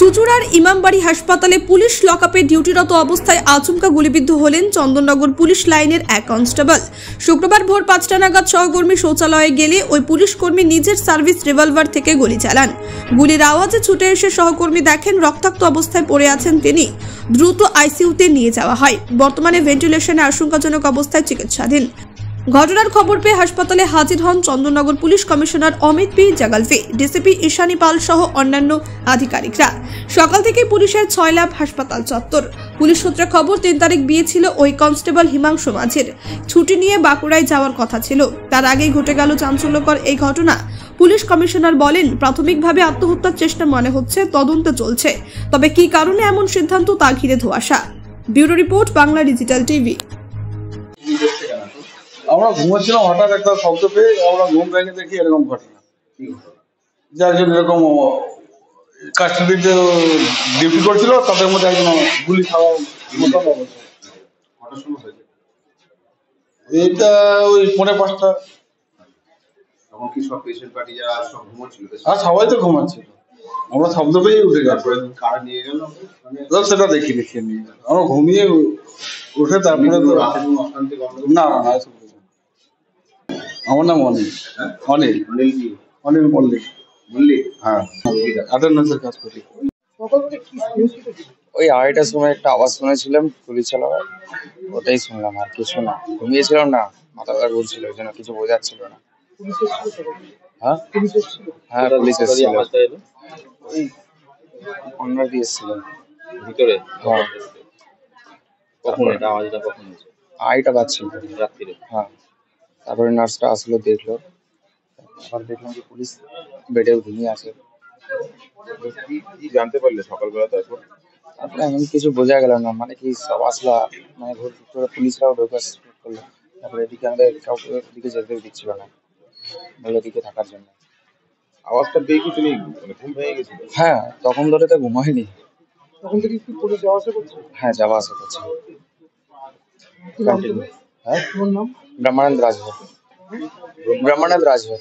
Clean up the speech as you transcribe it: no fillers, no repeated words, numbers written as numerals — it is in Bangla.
চুঁচুড়ার ইমামবাড়ি হাসপাতালে পুলিশ লকআপে ডিউটিরত অবস্থায় আচমকা গুলিবিদ্ধ হলেন চন্দননগর পুলিশ লাইনের এক কনস্টেবল। শুক্রবার ভোর ৫টা নাগাদ সহকর্মী শৌচালয়ে গেলে ওই পুলিশ কর্মী নিজের সার্ভিস রিভলভার থেকে গুলি চালান। গুলির আওয়াজে ছুটে এসে সহকর্মী দেখেন রক্তাক্ত অবস্থায় পড়ে আছেন তিনি। দ্রুত আইসিইউতে নিয়ে যাওয়া হয়। বর্তমানে ভেন্টিলেশনে আশঙ্কাজনক অবস্থায় চিকিৎসাধীন। ঘটনার খবর পেয়ে হাসপাতালে হাজির হন Chandannagar police commissioner Amit P জাগালভি, ডিসিপি ঈশানী পাল সহ অন্যান্য আধিকারিকরা। সকাল থেকে পুলিশের ৬ লাভ হাসপাতাল চত্বর। পুলিশ সূত্রে খবর ৩ তারিখ বিয়ে ছিল ওই কনস্টেবল হিমাংশু মাঝির। ছুটি নিয়ে বাঁকুড়ায় যাওয়ার কথা ছিল, তার আগেই ঘটে গেল চাঞ্চল্যকর এই ঘটনা। পুলিশ কমিশনার বলেন, প্রাথমিকভাবে আত্মহত্যার চেষ্টা মনে হচ্ছে, তদন্ত চলছে, তবে কি কারণে এমন সিদ্ধান্ত তা ঘিরে ধোঁয়াশা। Bureau report, Bangla digital TV. আমরা ঘুমাচ্ছিলাম, হঠাৎ একটা শব্দ পেয়ে আমরা ঘুম ভেঙে দেখি এরকম ঘটনা। যার জন্য এরকম কাস্টডিতে ডিউটি করছিল, তাদের মধ্যে একজন গুলি খাওয়া মতো অবস্থা। এটা ওই 4:30। তখন কি সব পেশেন্ট পার্টি যারা সব ঘুমাচ্ছিল? আর সবাই তো ঘুমাচ্ছিল, আমরা শব্দ পেয়ে উঠে গেল। কার নিয়ে গেল সেটা দেখিয়ে নিয়ে গেল। আমরা ঘুমিয়ে উঠে তারপরে তো না না না। আমার নাম অনিল। অনিল অনিল কি? অনিল মল্লিক। মল্লিক? হ্যাঁ, অ্যাটেন্ডেন্সের কাজ করি। ওই 2:30টার সময় একটা আওয়াজ শুনেছিলাম গুলি চালানো, ওটাই শুনলাম, আর কিছু না। ঘুমিয়েছিলাম না, মাথা ব্যথা করছিল, ওই জন্য কিছু বোঝাচ্ছিল না। হ্যাঁ হ্যাঁ, পুলিশ এসেছিল। ওই অন্যার দিয়ে এসেছিল ভিতরে। হ্যাঁ। কখন এটা আওয়াজটা কখন হয়েছে? 2:30টা বাজছিল রাত্রিরে। হ্যাঁ। তারপরে নার্সটা আসলো, দেখলো, আবার দেখলাম যে পুলিশ বেডে ঘুমিয়ে আছে। কি জানতে পারলে সকালবেলা? তারপর এমন কিছু বোঝা গেল না, মানে কি সব আসলা, মানে ভোর করে পুলিশরাও ঢোকা শুরু করলো। তারপরে এদিকে আমাদের কাউকে এদিকে যেতে দিচ্ছিল না, বলে এদিকে থাকার জন্য। আওয়াজটা পেয়ে কি তুমি ঘুম ভেঙে গেছিল? হ্যাঁ, তখন ধরে তো ঘুমাইনি। তখন থেকে কি পুলিশ যাওয়া আসা করছে? হ্যাঁ, যাওয়া আসা করছে। হ্যাঁ, তোমার নাম? ব্রহ্মানন্দ রাজভর। ব্রহ্মানন্দ রাজভর।